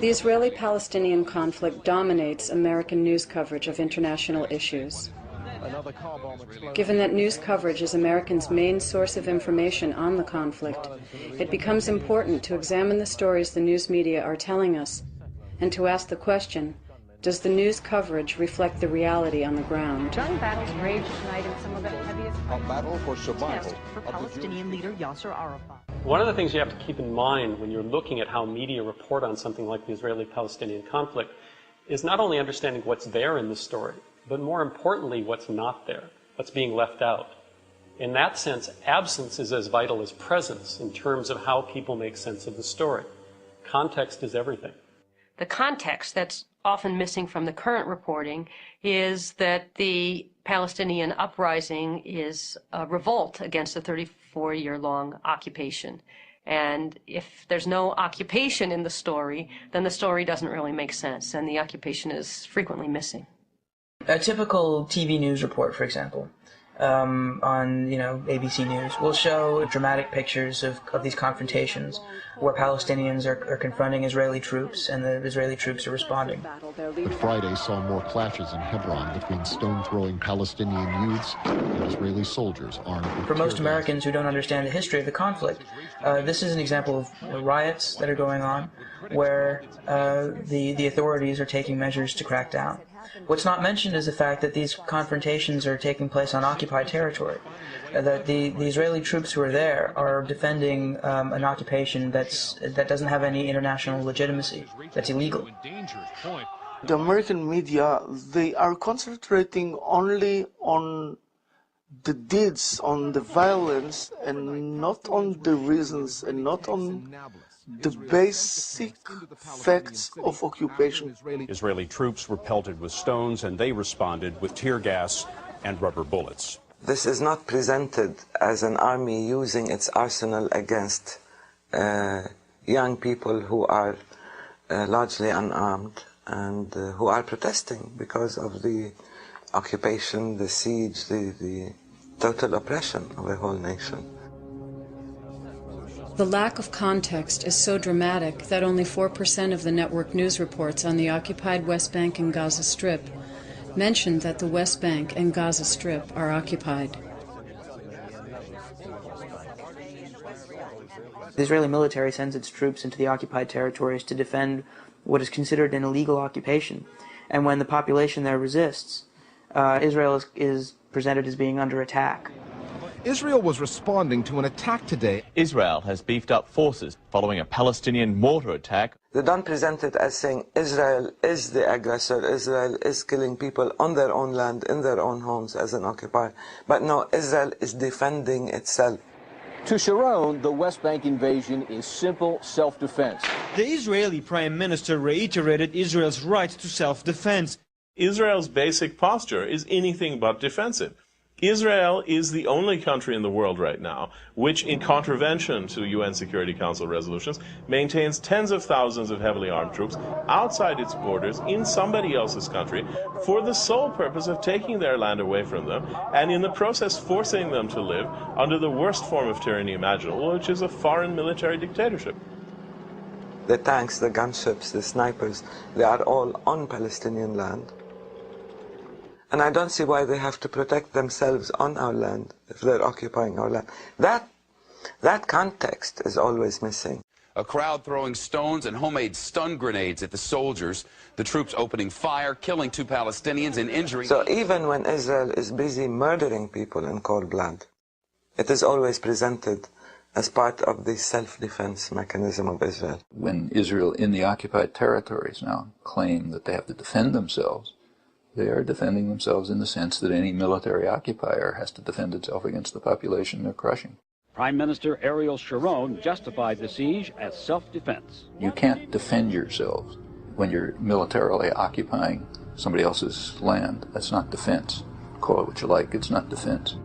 The Israeli-Palestinian conflict dominates American news coverage of international issues. Given that news coverage is Americans' main source of information on the conflict, it becomes important to examine the stories the news media are telling us and to ask the question, does the news coverage reflect the reality on the ground? Gun battles rage tonight in some of the heaviest battle for survival for Palestinian leader Yasser Arafat. One of the things you have to keep in mind when you're looking at how media report on something like the Israeli-Palestinian conflict is not only understanding what's there in the story, but more importantly, what's not there, what's being left out. In that sense, absence is as vital as presence in terms of how people make sense of the story. Context is everything. The context that's often missing from the current reporting is that the Palestinian uprising is a revolt against a 34-year-long occupation. And if there's no occupation in the story, then the story doesn't really make sense, and the occupation is frequently missing. A typical TV news report, for example, on ABC News, will show dramatic pictures of these confrontations where Palestinians are confronting Israeli troops and the Israeli troops are responding. But Friday saw more clashes in Hebron between stone-throwing Palestinian youths and Israeli soldiers armed with For most tear Americans gas. who don't understand the history of the conflict, this is an example of riots that are going on where the authorities are taking measures to crack down. What's not mentioned is the fact that these confrontations are taking place on occupied territory, that the Israeli troops who are there are defending an occupation that doesn't have any international legitimacy, that's illegal. The American media, they are concentrating only on the deeds, on the violence, and not on the reasons, and not on the basic facts of occupation. Israeli troops were pelted with stones, and they responded with tear gas and rubber bullets. This is not presented as an army using its arsenal against young people who are largely unarmed and who are protesting because of the occupation, the siege, the total oppression of a whole nation. The lack of context is so dramatic that only 4% of the network news reports on the occupied West Bank and Gaza Strip mention that the West Bank and Gaza Strip are occupied. The Israeli military sends its troops into the occupied territories to defend what is considered an illegal occupation. And when the population there resists, Israel is presented as being under attack. Israel was responding to an attack today. Israel has beefed up forces following a Palestinian mortar attack. They don't present it as saying Israel is the aggressor, Israel is killing people on their own land, in their own homes as an occupier. But no, Israel is defending itself. To Sharon, the West Bank invasion is simple self-defense. The Israeli Prime Minister reiterated Israel's right to self-defense. Israel's basic posture is anything but defensive. Israel is the only country in the world right now which, in contravention to UN Security Council resolutions, maintains tens of thousands of heavily armed troops outside its borders in somebody else's country for the sole purpose of taking their land away from them and in the process forcing them to live under the worst form of tyranny imaginable, which is a foreign military dictatorship. The tanks, the gunships, the snipers, they are all on Palestinian land. And I don't see why they have to protect themselves on our land if they're occupying our land. That context is always missing. A crowd throwing stones and homemade stun grenades at the soldiers. The troops opening fire, killing 2 Palestinians and injuring... So even when Israel is busy murdering people in cold blood, it is always presented as part of the self-defense mechanism of Israel. When Israel in the occupied territories now claim that they have to defend themselves, they are defending themselves in the sense that any military occupier has to defend itself against the population they're crushing. Prime Minister Ariel Sharon justified the siege as self-defense. You can't defend yourselves when you're militarily occupying somebody else's land. That's not defense. Call it what you like, it's not defense.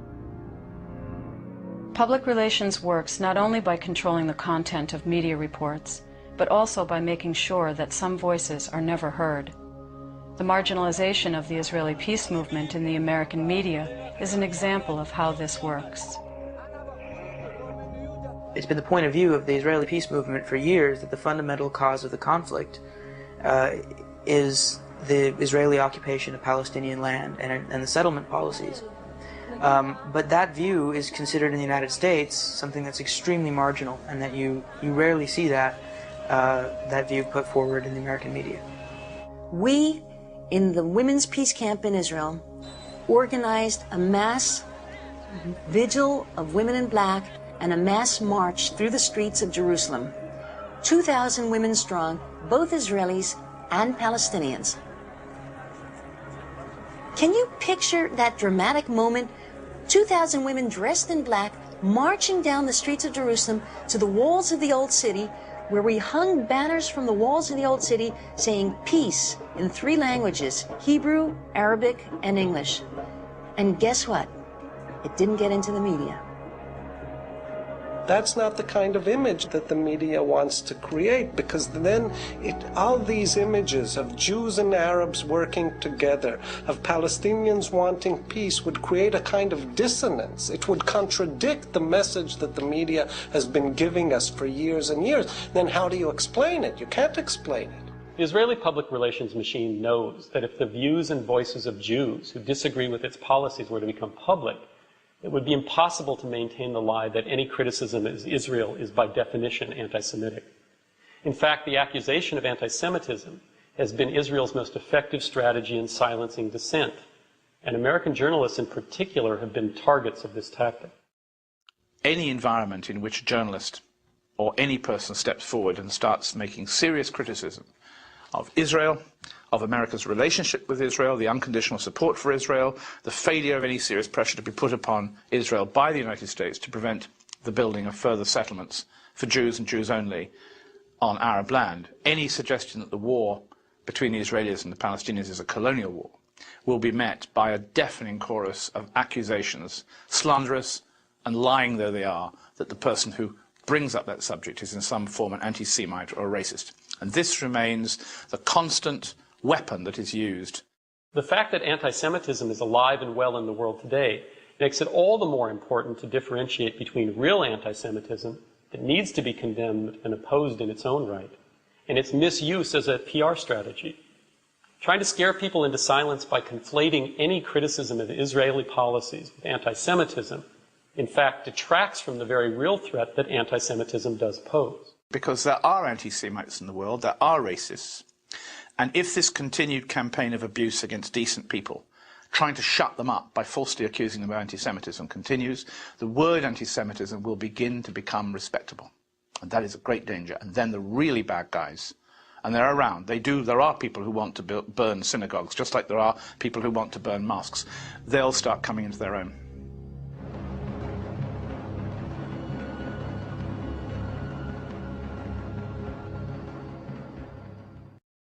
Public relations works not only by controlling the content of media reports, but also by making sure that some voices are never heard. The marginalization of the Israeli peace movement in the American media is an example of how this works. It's been the point of view of the Israeli peace movement for years that the fundamental cause of the conflict is the Israeli occupation of Palestinian land and the settlement policies. But that view is considered in the United States something that's extremely marginal, and that you rarely see that view put forward in the American media. We, in the Women's Peace Camp in Israel, organized a mass vigil of women in black and a mass march through the streets of Jerusalem. 2,000 women strong, both Israelis and Palestinians. Can you picture that dramatic moment? 2,000 women dressed in black marching down the streets of Jerusalem to the walls of the Old City, where we hung banners from the walls of the Old City saying peace in 3 languages, Hebrew, Arabic, and English. And guess what? It didn't get into the media. That's not the kind of image that the media wants to create, because then all these images of Jews and Arabs working together, of Palestinians wanting peace, would create a kind of dissonance. It would contradict the message that the media has been giving us for years and years. Then how do you explain it? You can't explain it. The Israeli public relations machine knows that if the views and voices of Jews who disagree with its policies were to become public, it would be impossible to maintain the lie that any criticism of Israel is by definition anti-Semitic. In fact, the accusation of anti-Semitism has been Israel's most effective strategy in silencing dissent, and American journalists in particular have been targets of this tactic. Any environment in which a journalist or any person steps forward and starts making serious criticism of Israel, of America's relationship with Israel, the unconditional support for Israel, the failure of any serious pressure to be put upon Israel by the United States to prevent the building of further settlements for Jews and Jews only on Arab land. Any suggestion that the war between the Israelis and the Palestinians is a colonial war will be met by a deafening chorus of accusations, slanderous and lying though they are, that the person who brings up that subject is in some form an anti-Semite or a racist. And this remains the constant weapon that is used. The fact that anti-Semitism is alive and well in the world today makes it all the more important to differentiate between real anti-Semitism that needs to be condemned and opposed in its own right, and its misuse as a PR strategy. Trying to scare people into silence by conflating any criticism of Israeli policies with anti-Semitism, in fact, detracts from the very real threat that anti-Semitism does pose. Because there are anti-Semites in the world, there are racists. And if this continued campaign of abuse against decent people, trying to shut them up by falsely accusing them of anti-Semitism continues, the word anti-Semitism will begin to become respectable. And that is a great danger. And then the really bad guys, and they're around, there are people who want to burn synagogues, just like there are people who want to burn mosques. They'll start coming into their own.